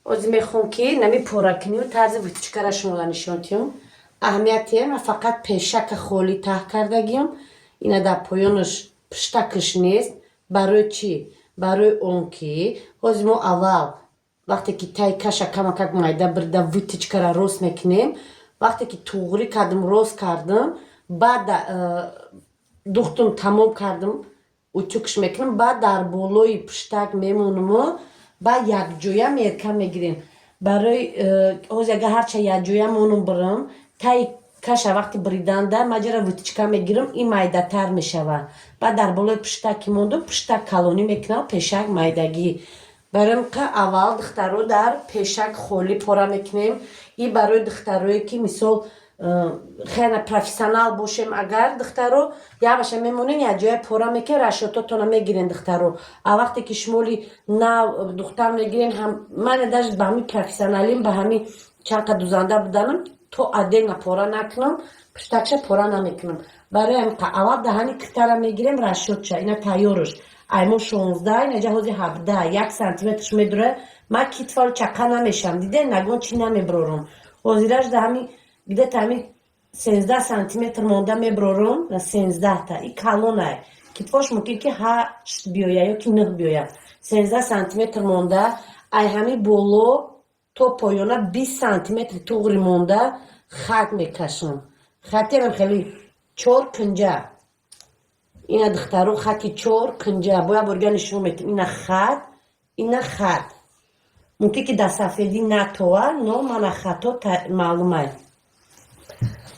از میخوام که نمی پورا کنی و طرز ویتچکارا شما نشوندیم. اهمیتیه من فقط پیشک خالی ته کردگیم. اینا در پایانش پشتکش نیست. برای چی؟ برای اون که از ما اول وقتی که تای کشا کمک مایده برده ویتچکارا روز میکنیم. وقتی که توغری کردم روز کردم بعد دختم تمام کردم و چکش میکنم بعد در بالای پشتک میمونم با یک جویا میرکم میگیریم برای از اگه هرچه یک جویا مونم برم تای کشا وقتی بریدنده مجرد ویتچکا میگیرم این مایده تر میشوه بعد در بالای پشتکی موندم پشتک کلونی میکنم پیشک مایدگی برام که اول دخترو در پیشک خالی پورا میکنیم این برای دخترویی که مثال خیلی پروفیسیونال باشیم اگر دخترو یا باشه میمونین یا جای پورا میکنین رشوتاتون میگیرین دخترو وقتی که شمولی نه دختر میگیرین هم من داشت به همین پروفیسیونالیم به همین چند دوزنده بودنم تو ادنگ پورا نکنم پشتکش پورا نمیکنم برای هم که اول دهانی کتر میگیریم رشوت شه اینا تایورش ایمو 16 اینجا جهازی 17 1 سانتیمترش میدره من کتفال چکه نمیشم دیده نگون چی نمیبرورم وزیرش ده همین گده تامی 13 سانتیمتر مونده میبرورم 13 تا این کلونه کتفاش ممکن که 8 بیاید یا که 9 بیاید 13 سانتیمتر مونده ای همین بولو تو پایانه 20 سانتیمتر توغری مونده خط میکشم خطی هم خیلی 4 کنجه اینا دخترو خطی 4 کنجه باید برگنشون میتونم اینا خط ممکن که در سفیدی نتوه نو من خطا معلومه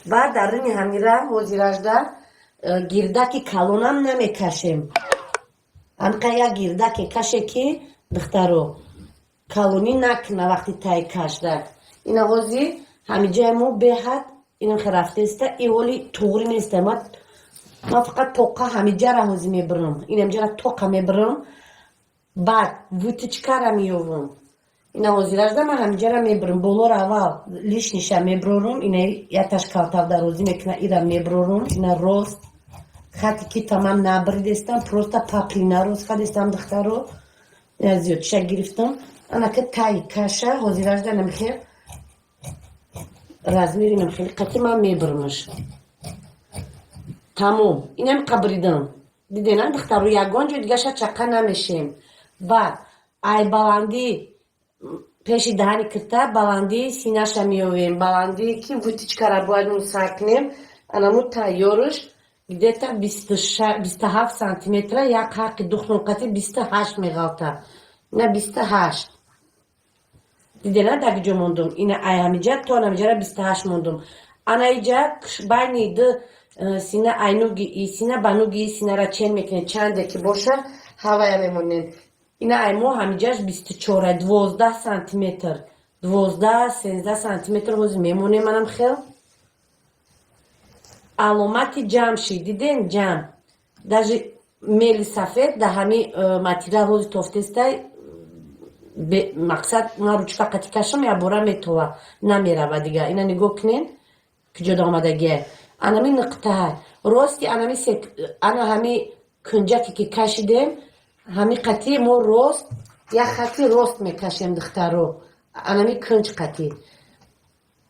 بعد در این همیره وزیرش در گردکی کلونم نمیکشیم همکه یک گردکی کشه که دخترو کلونی نکنه وقتی تای کشده اینا وزی همی جای مو بهد اینا خرفته است ای ولی توغری نیست من فقط توقع همی جا را وزی میبرم اینم جا را توقع میبرم بعد ویتچکا را میوم اینا وزیرش در من همینجا را میبرم بولو را اول لیشنیشه میبرورم اینا یتش کلتاو در روزی میکنه ایرا میبرورم اینا روست خطی که تمام نبریدستم پروستا پاپلینا روز خدستم دخترو اینا زیاد چه گرفتم انا که تای کشه وزیرش در نمیخیر رزمیری نمیخیر قطی من میبرمش تمام اینم قبریدم دیدین دخترو یگان جو دیگه شد چکه نمیشیم بعد ای بلندی پیشی دهانی کرده بلندی سینه‌ش میویم بلندی که ویتچکا را باید مسکنیم انامو تایورش گده تا 27 سانتیمتر یک حق دختون قطعی 28 میغالته نه 28 دیده نه در گجا موندم اینه ای همیجا تا همیجا را 28 موندم انا ایجا بینی ده سینه اینوگی ای سینه بانوگی سینه را چین میکنه چنده که باشه هوای میمونین اینا ایمو همیجاش 24 12 سانتیمتر 12 13 سانتیمتر روز میمونه منم خیل علامتی جمع شی دیدین جمع даже میل سفید ده همی ماتیریال روز توفتسته مقصد ما روچکا قطی کشم یا برا میتوه نمیره و دیگه اینا نگاه کنین که جدا آمدگیه انا می نقطه راستی انا همی کنجکی که کشیدیم همی قطعی مو راست یا خطی راست میکشیم دخترو انا می کنج قطعی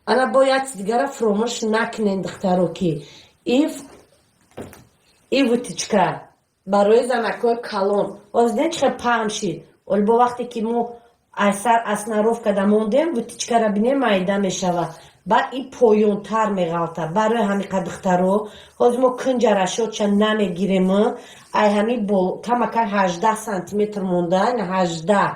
انا باید دیگر فراموش نکنین دخترو که ای ویتچکا برای زنکای کلون از نه چه پهم شید ولی با وقتی که مو اثر اسناروف کده موندیم ویتچکا را بینیم مایده میشوه با این پایون تر میغالته برای همی دخترو از ما کنجه را شد چه نمیگیریم ای همی بول کمکر 18 سانتیمتر مونده نه 18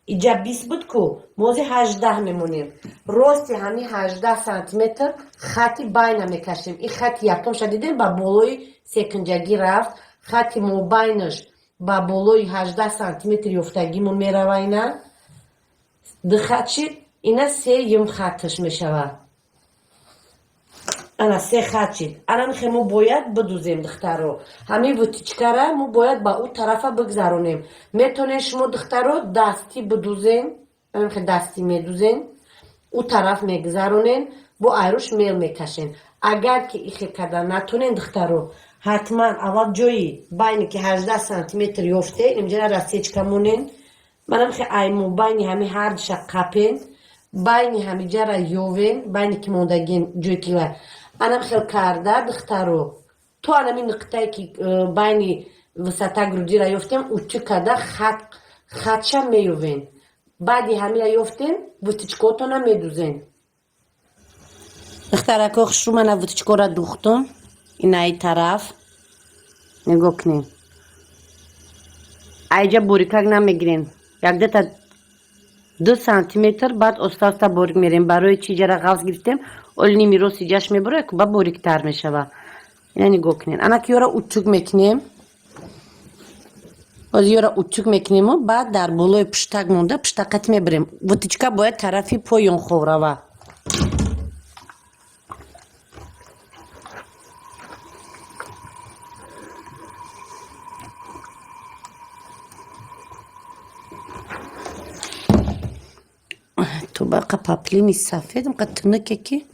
اینجا 20 بود که موزی 18 میمونیم راستی همی 18 سانتیمتر خطی بین میکشیم این خط یکم شدیدیم با بولوی سکنجگی رفت خطی مو بینش با بولوی 18 سانتیمتر یفتگیمون میروه اینا ده خط شید اینا 3 خطش میشوه انا 3 خط شید انا میخواه مو باید بدوزیم دخترو همین ویتچکا را مو باید با او طرف بگذرونیم میتونه شما دخترو دستی بدوزین میخواه دستی میدوزین او طرف میگذرونین با ایروش میل میکشین اگر که ایخی کردن نتونین دخترو حتما اول جایی بینی که 18 سانتیمتر یفته اینجا را رسیج کمونین منم خیلی ایمو باینی همی هر دشا قپین باینی همی جارا یوین باینی که موندگین جوکی و انم خیلی کرده دخترو تو انمی نقطه که باینی وسطه گرودی را یفتیم اوچو کده خدشا میوین بعدی همی را یفتیم وطچکوتونا میدوزین دختره که خشو من وطچکو را دوختم این ای طرف نگاه کنیم ایجا بوریکک نمیگیرین یک تا 2 سانتیمتر بعد استا بوریک میریم برای چی جرا غوز گرفتیم اولینی میرو سیجاش میبره که با بوریک تر میشه اینا نگاه کنین انا که یورا اوچوک میکنیم از یورا اوچوک میکنیم و بعد در بلوی پشتک مونده پشتکت میبریم وطیچکا باید طرفی پایون خوره تو بقى بابليني السفيد مقطنك كي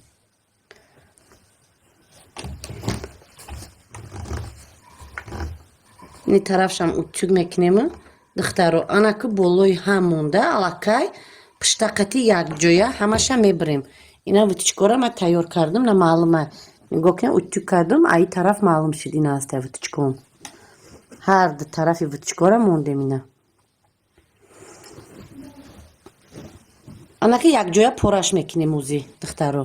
ني طرفشم اوتوك مكنيمه دخترو انا كو بولوي همونده алакай пиштақати якҷоя ҳамаша мебарем ина вутичкора ман тайёр кардам на маълума нигоҳ кунед утюг кардам аи тараф маълум шуд ин аста вутичком ҳар ду тарафи вутичкора мондем ина анаки якҷоя пораш мекунем узи духтаро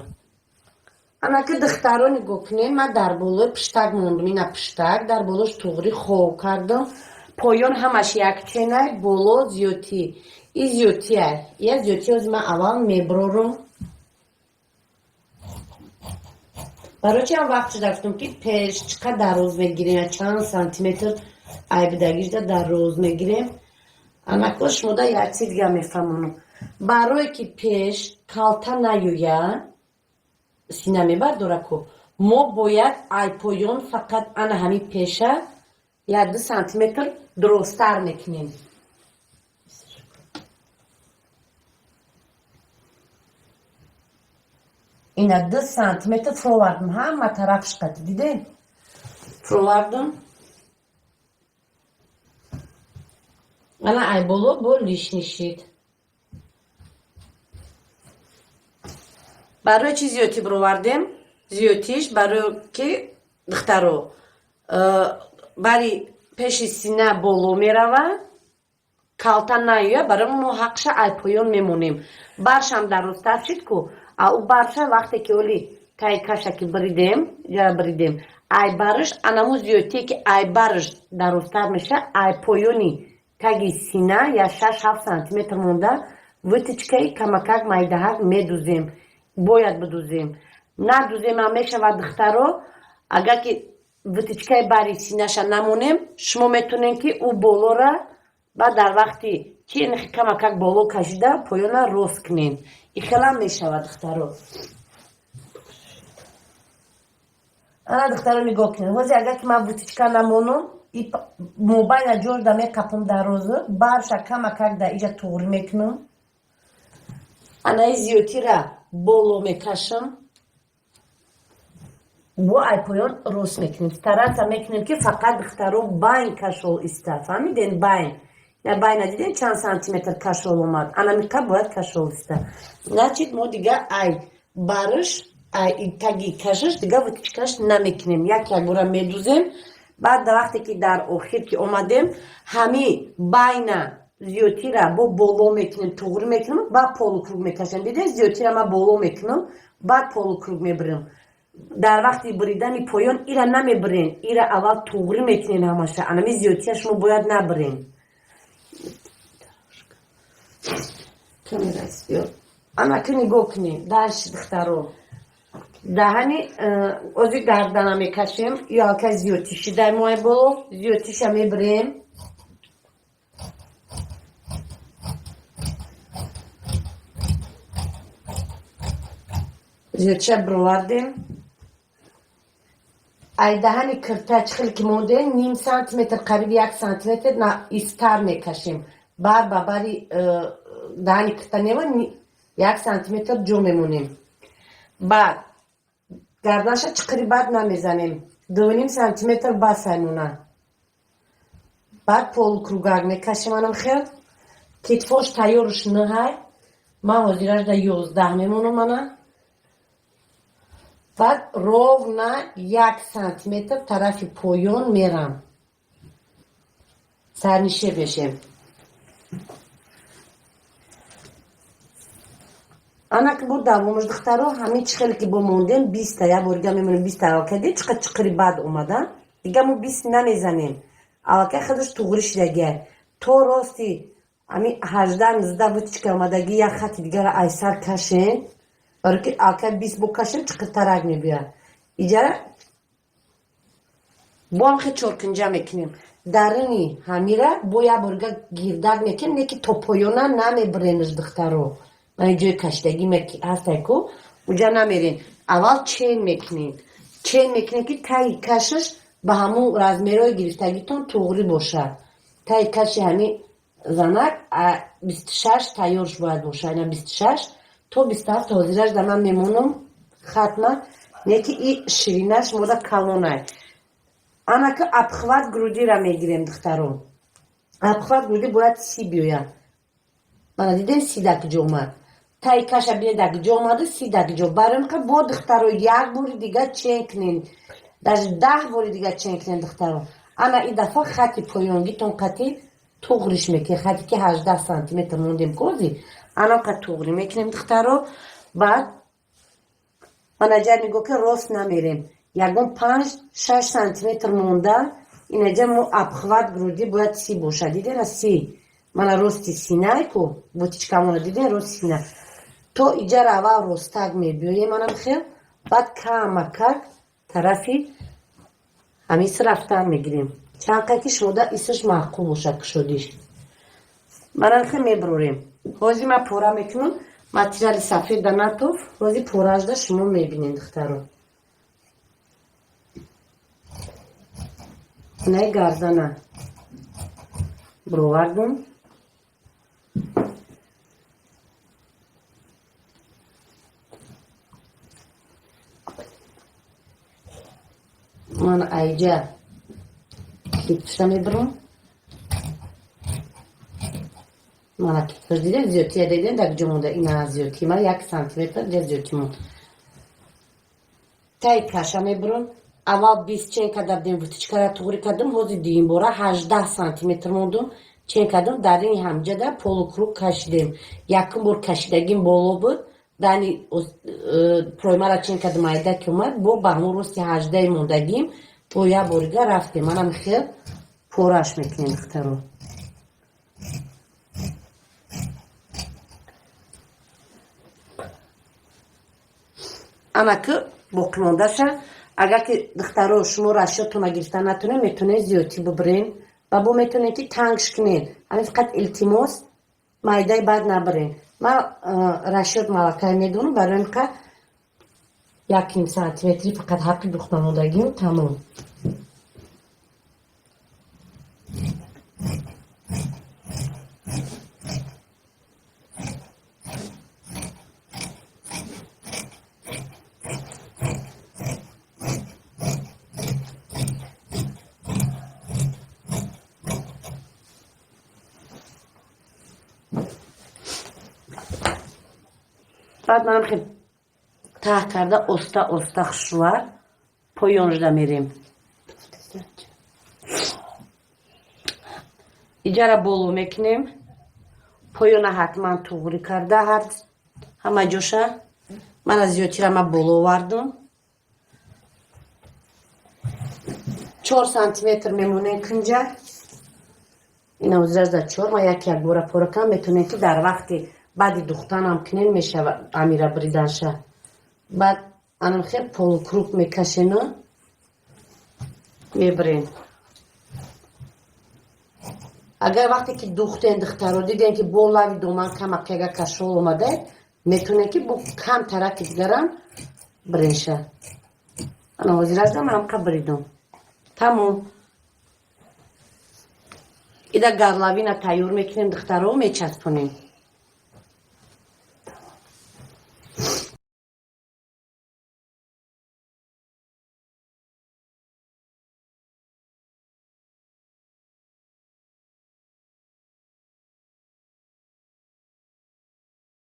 анаки духтаро нигоҳ кунем ман дар болои пиштак мондам ина пиштак дар болош туғри хов кардам поён ҳамаш якченай боло зиётӣ и зиётиай я зиёти ози ман аввал меброрум барои чи ҳам вақт шуда гуфтам ки пеш чӣ қадр дароз мегирем чанд сантиметр айбидагишда дароз мегирем анако шумода як чиз дига мефаҳмонам барое ки пеш калта наёя сина мебардора ку мо бояд айпоён фақат ана ҳамин пеша 1-2 сантиметр дуростар мекунем ина 2 сантиметр фровардам ҳама тарафш қати дидем фровардам ана ай боло бо лишни шид барои чи зиётӣ бировардем зиётиш барои ки духтаро бари пеши сина боло мерава калта наёя барои мо ҳақша айпоён мемонем баршам дарозтар шид ку ау барша вақте ки оли таи каша ки бридем ҷара бридем айбарш анаму зиётие ки айбарш дарозтар меша айпоёни таги сина я 6-7 сантиметр монда вытичкаи камакак майдаҳак медузем бояд бидузем надузем ҳам мешавад духтаро агар ки вытичкаи бари синаша намонем шумо метунем ки ӯ болора баъд дар вақти ки камакак боло кашида поёна рост кунем ихелам мешавад духтаро ана духтаро нигоҳ кунед ҳози агар ки ман вутичка намонам мобайна ҷорда мекапам дарозу барша камакак да иҷа туғри мекунам анаи зиётира боло мекашам бо айпоён рост мекунем стараться мекунем ки фақат духтаро байн кашол иста фаҳмиден байн я байна дидем чанд сантиметр кашол омад анамиқа бояд кашол иста значит мо дига ай барш ай таги кашаш дига вутичкаш намекунем як бора медузем баъд вақте ки дар охир ки омадем ҳами байна зиётира бо боло мекунем туғри мекунем баъд полукруг мекашем дидем зиётира ман боло мекунам баъд полукруг мебирам дар вақти бридани поён ира намебирен ира аввал туғри мекунем ҳамаша анами зиётия шумо бояд набирен анаки нигоҳ кунем дарши духтаро даҳани ози гардана мекашем ё ҳалкаи зиётиши дар мои боло зиётиша мебирем зиётиша бировардем ай даҳани киртач хеле ки монде ним сантиметр қариби 1 сантиметр истар мекашем бар ба бари даҳани кирта нева 1 сантиметр ҷо мемонем баъд гардаша чиқири бад намезанем 2 сантиметр бас аймона баъд полукругак мекашем анам хел کتفاش تیارش نهای من حاضرش در 11 میمونم منه بعد ровно 1 سانتیمتر طرف پایان میرم سرنیشه بشم انا که بود دوامش دخترها همین چخیلی که با موندیم 20 یا برگه میمونیم 20 تا کردی چقدر بعد اومدن دیگه مو 20 نمیزنیم اواکه خودش توغریش دیگه تو راستی همین 18 19 بود که اومدگی یک خط دیگه را ایسر کشین برای که اواکه 20 بکشیم چقدر ترک میبید ایجاره با هم خیلی چرکنجه میکنیم درنی همیره با یا برگه گیردک میکنیم یکی تو پایونه نمیبرینش دخترو من جای کشتگی هسته که اونجا نمیرین اول چین میکنین که تایی کشش به همون رزمیرای گرفتگیتون توغری باشه تایی کش همین زنک 26 تایارش باید باشه اینا 26 تا 27 حاضرش در من میمونم ختمه نیکی ای شیرینش مودا کلونه انا که ابخوات گرودی را میگیریم دخترون ابخوات گرودی باید 30 بیوید من دیدم 30 دکجه اومد تایی کش بینه دکجه اومده 30 دکجه برای که با دخترون یک بوری دیگه چین کنین در 10 بوری دیگه چین کنین دخترون انا این دفعه خطی پایانگی تون قطعی توغریش میکنی خطی که 18 سانتیمتر موندیم کوزی انا که توغری میکنیم دخترون بعد منجر میگو که راست نمیریم یکم 5-6 سانتیمتر مونده اینجا مو ابخوات گرودی باید 30 باشه دیدین 30 من راستی سینه کو بوتیچکامونو دیدین راست سینه تو اینجا رو اول راستک میبیوی منم خیل بعد کمک طرفی همیس رفتن میگیریم چند که شده ایسش معقول باشه که شدیش منم خیل میبروریم حاضی من پورا میکنم ماتریال سفید نتوف حاضی پوراج ده شما میبینین دخترو نه گردنه برووردم من ایجا کتفش میبرم من کتفش دیدن زیادی دیدن در جمونده این از زیادی من 1 سانتیمتر در زیادی مون تایی کشا میبرم اول 20 چین کردم وقتی که توغری کردم حاضی دیم باره 18 سانتیمتر موندم چین کردم در این همجا در پولوکرو کشیدیم یکم بار کشیدگیم بالا بود دانی پرویمه را چین کردم ایده که اومد با همون روستی 18 موندگیم با یا بارگه رفتیم منم خیل پوراش میکنیم دخترو اما که بکنونده شه اگر که دخترو شما رشدتون گرفتن نتونه میتونه زیادی ببرین و با میتونه که تنگش کنین همین فقط التماس مایده بعد نبرین من رشد ملکه میدونم برای اینکه 1 سانتیمتری فقط حقی بخونمودگیم تمام بعد منم خیلی ته کرده استا خشوار پایانجده میریم اینجا را بولو میکنیم پایانه حتما توغری کرده همه جوشه من از زیادی را من بولو وردم 4 سانتیمتر میمونه کنجا این اوزرز در 4 ما یک بوره پورکم میتونه که در وقتی بعدی دختن هم کنین میشه امیره بریدن شه بعد انم خیلی پولوکروک میکشین میبرین اگر وقتی که دختین دختر رو دیدین که بولاوی دومن کمک اگر کشول اومده میتونه که با کم ترک دیگرم برین شه انا وزیر از دم هم که بریدم تمام ایده گرلاوی تیار میکنیم دختر رو میچسبونیم